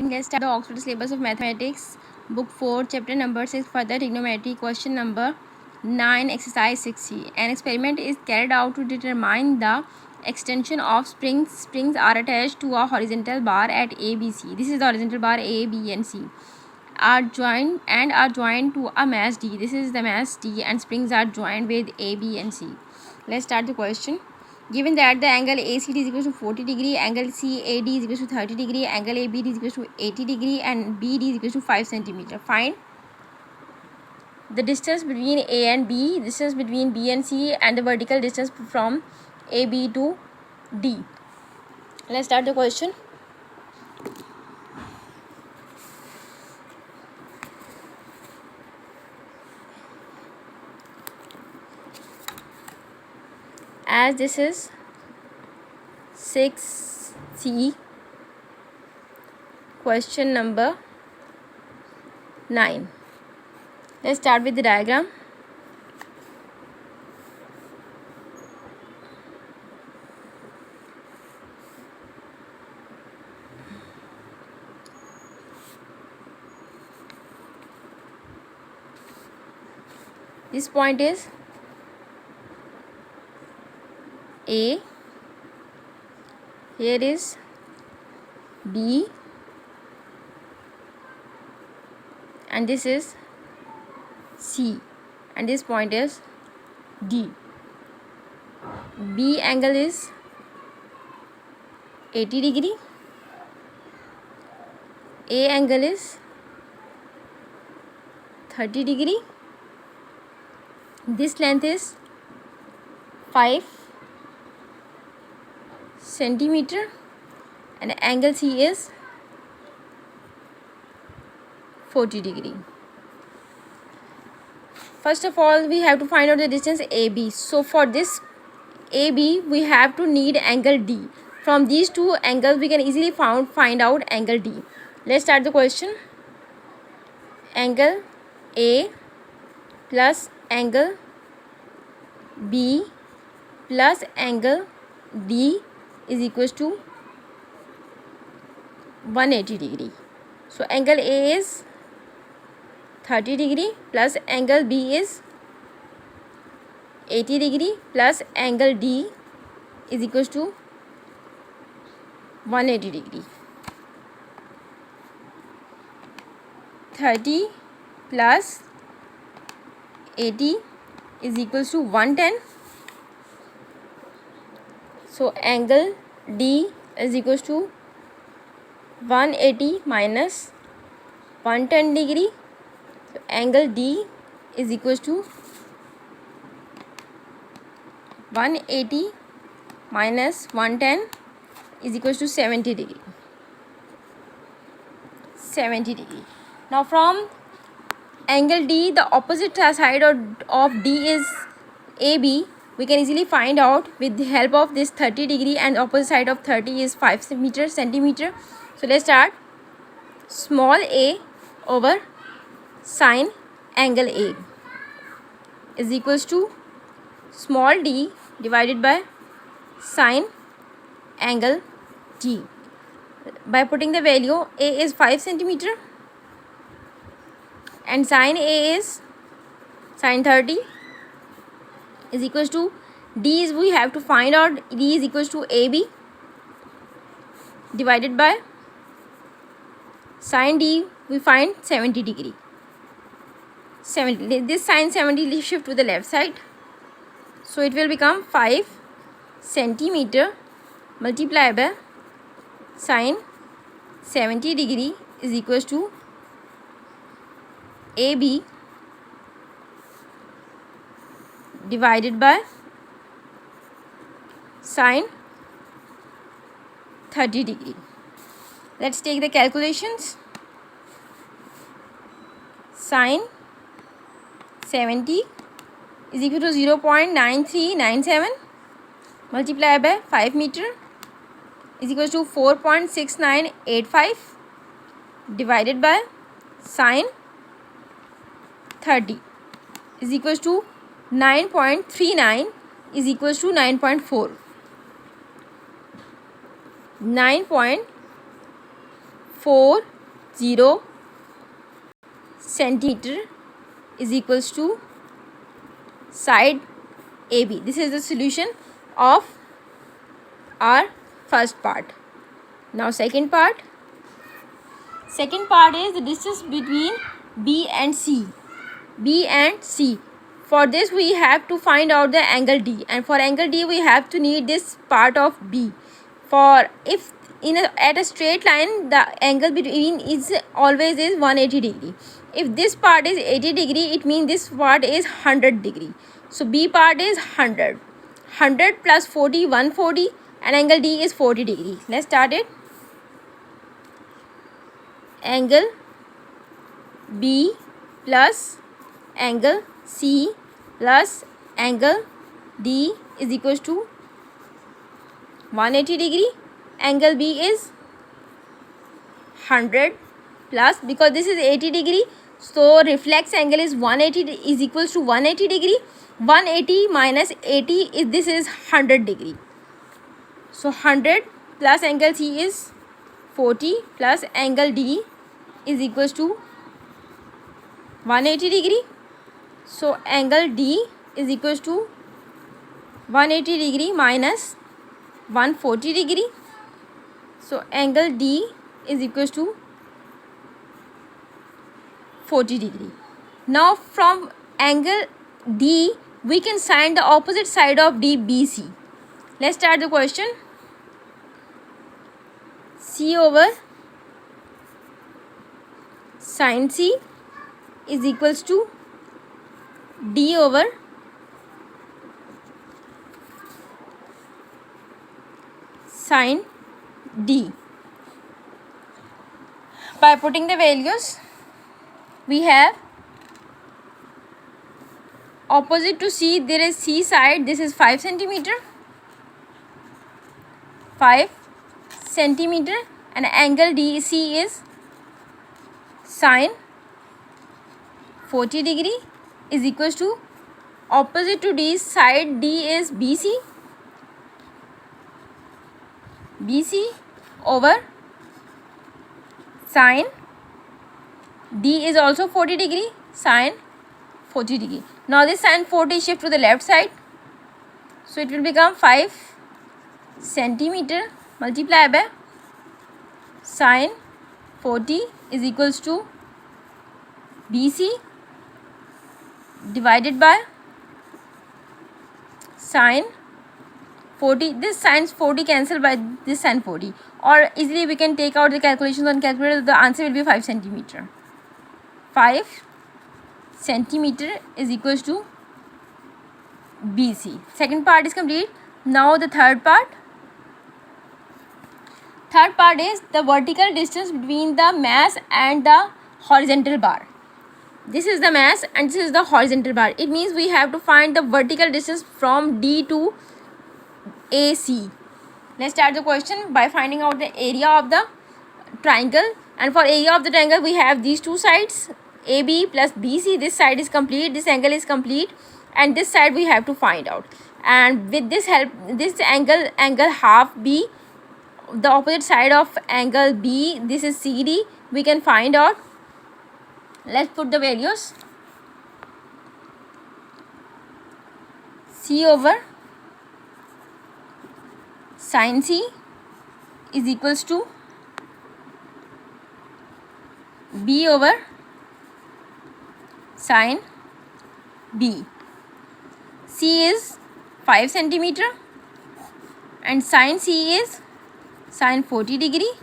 Let's start the Oxford Syllabus of Mathematics, Book 4, Chapter number 6, Further Trigonometry, Question number 9, Exercise 60. An experiment is carried out to determine the extension of springs. Springs are attached to a horizontal bar at A, B, C. This is the horizontal bar A, B, and C. Are joined to a mass D. This is the mass D, and springs are joined with A, B, and C. Let's start the question. Given that the angle ACD is equal to 40 degree, angle CAD is equal to 30 degree, angle ABD is equal to 80 degree, and BD is equal to 5 centimeter. Find the distance between A and B, distance between B and C, and the vertical distance from AB to D. Let's start the question. As this is 6C, question number 9. Let's start with the diagram. This point is A, here is B, and this is C, and this point is D. B angle is 80 degree, A angle is 30 degree, this length is 5 centimeter, and angle C is 40 degree. First of all, we have to find out the distance AB. So for this AB, we have to need angle D. From these two angles, we can easily find out angle D. Let's start the question. Angle A plus angle B plus angle D is equals to 180 degree. So angle A is 30 degree plus angle B is 80 degree plus angle D is equals to 180 degree. 30 plus 80 is equals to 110. So angle D is equals to 180 minus 110 degree. So angle D is equals to 180 minus 110 is equals to 70 degree. 70 degree. Now from angle D, the opposite side of D is AB. We can easily find out with the help of this 30 degree, and opposite side of 30 is 5 centimeter. So let's start. Small a over sine angle A is equals to small d divided by sine angle D. By putting the value, A is 5 centimeter and sine A is sine 30 is equals to D is, we have to find out D is equals to AB divided by sine D, we find 70 degree. 70, this sine 70 shift to the left side, so it will become 5 centimeter multiplied by sine 70 degree is equals to AB divided by sine 30 degree. Let's take the calculations. Sine 70 is equal to 0.9397 multiplied by 5 meter is equals to 4.6985 divided by sine 30 is equals to 9.39 is equals to 9.4. 9.4 0 centimeter is equals to side AB. This is the solution of our first part. Now second part. Second part is the distance between B and C. B and C. For this we have to find out the angle D, and for angle D we have to need this part of B. For if at a straight line the angle between is always is 180 degree. If this part is 80 degree, it means this part is 100 degree. So B part is 100. 100 plus 40, 140, and angle D is 40 degree. Let's start it. Angle B plus angle C plus angle D is equals to 180 degree. Angle B is 100 plus, because this is 80 degree, so reflex angle is 180 is equals to 180 degree. 180 minus 80 is this is 100 degree. So 100 plus angle C is 40 plus angle D is equals to 180 degree. So angle D is equals to 180 degree minus 140 degree. So angle D is equals to 40 degree. Now from angle D we can find the opposite side of D, BC. Let's start the question. C over sin C is equals to D over sin D. By putting the values, we have opposite to C, there is C side, this is 5 centimeter, 5 centimeter, and angle DC is sin 40 degree is equals to opposite to D side, D is BC, BC over sin D is also 40 degree, sin 40 degree. Now this sin 40 shift to the left side, so it will become 5 centimeter multiplied by sin 40 is equals to BC divided by sin 40. This sin 40 cancel by this sin 40, or easily we can take out the calculations on calculator. The answer will be 5 centimeter. 5 centimeter is equals to BC. Second part is complete. Now the third part. Third part is the vertical distance between the mass and the horizontal bar. This is the mass and this is the horizontal bar. It means we have to find the vertical distance from D to AC. Let's start the question by finding out the area of the triangle. And for area of the triangle, we have these two sides, AB plus BC. This side is complete, this angle is complete, and this side we have to find out. And with this help, this angle half B, the opposite side of angle B, this is CD, we can find out. Let's put the values. C over sin C is equals to B over sin B. C is 5 centimeter and sin C is sin 40 degree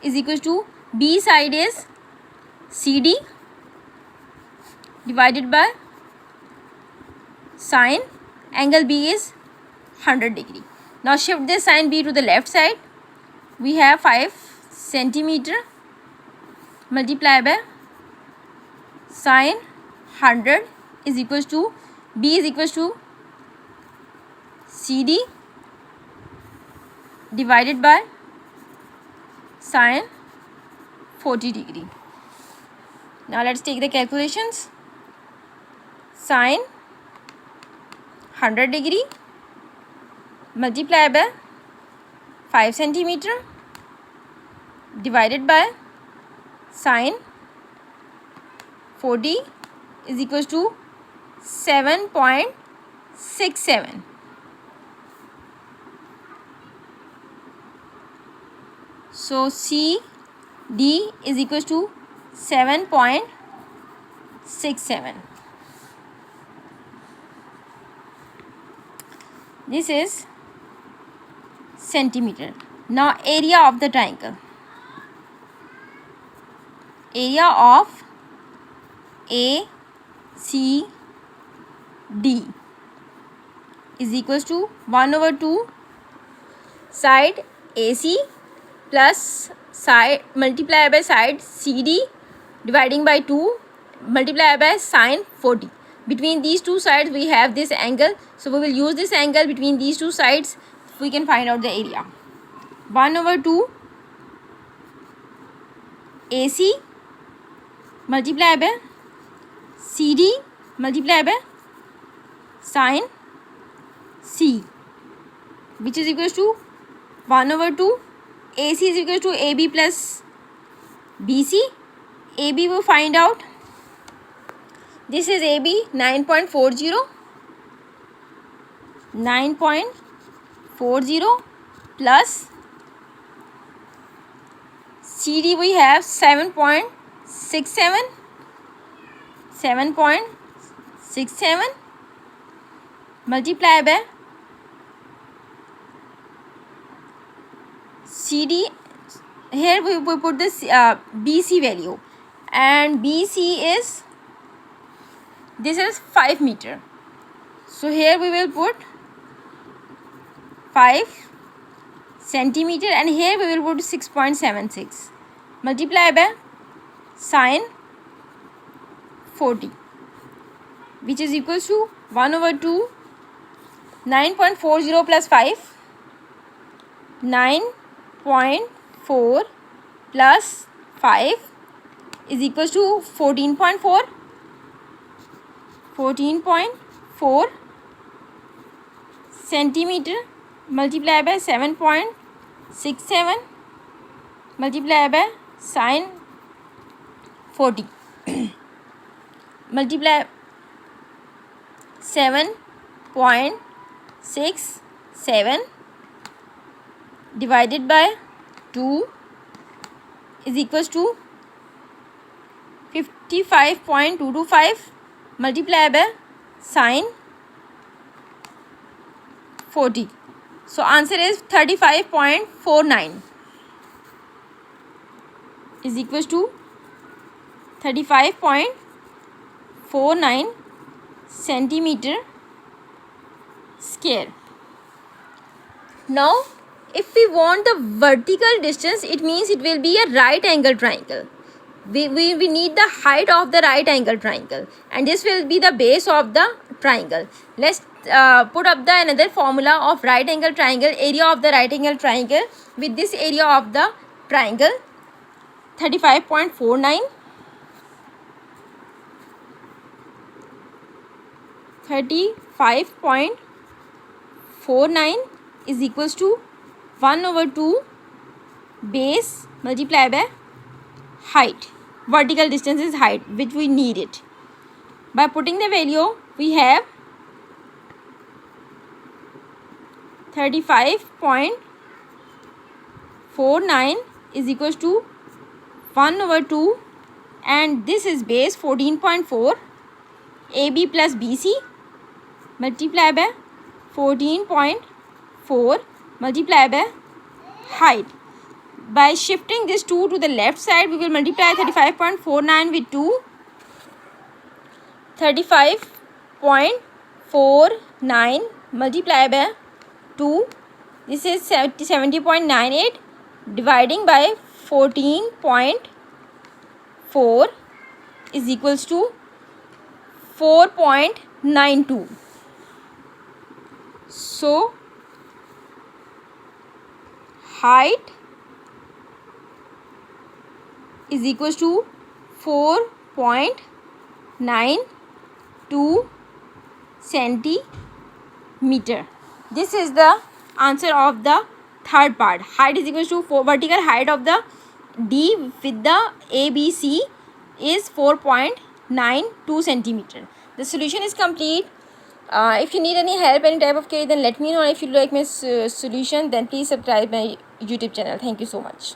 is equals to B side is CD divided by sin angle B is 100 degree. Now shift this sin B to the left side. We have 5 centimeter multiplied by sin 100 is equals to B is equals to CD divided by sin 40 degree. Now let's take the calculations. Sin 100 degree multiplied by 5 centimeter divided by sine 40 is equals to 7.67. So CD is equals to 7.67. This is centimeter. Now area of the triangle. Area of ACD is equals to 1/2 side AC plus side multiplied by side CD dividing by 2 multiplied by sine 40. Between these two sides we have this angle, so we will use this angle between these two sides. We can find out the area. 1/2 AC multiplied by CD multiplied by sine C, which is equals to 1/2 AC is equals to AB plus BC. AB will find out. This is AB 9.40 plus CD we have 7.67 multiplied by CD. Here we put this BC value, and BC is, this is 5 meter. So here we will put 5 centimeter, and here we will put 6.76 multiplied by sine 40, which is equals to 1/2 9.40 plus 5, 9.4 plus 5 is equals to 14.4 centimeter multiplied by 7.67 multiplied by sine 40 multiply 7.67 divided by 2 is equals to 55.225 multiplied by sine 40. So answer is 35.49 is equals to 35.49 centimeter square. Now if we want the vertical distance, it means it will be a right angle triangle. We need the height of the right angle triangle, and this will be the base of the triangle. Let's put up the another formula of right angle triangle. Area of the right angle triangle with this area of the triangle 35.49 35.49 is equals to 1/2 base multiplied by height. Vertical distance is height, which we need it. By putting the value, we have 35.49 is equals to 1/2, and this is base 14.4 AB plus BC multiplied by 14.4 multiplied by height. By shifting this 2 to the left side, we will multiply 35.49 with 2. 35.49 multiplied by 2. This is 70.98 dividing by 14.4 is equals to 4.92. So height is equals to 4.92 centimeter. This is the answer of the third part. Height is equals to vertical height of the D with the ABC is 4.92 centimeter. The solution is complete. If you need any help, any type of query, then let me know. If you like my solution, then please subscribe my YouTube channel. Thank you so much.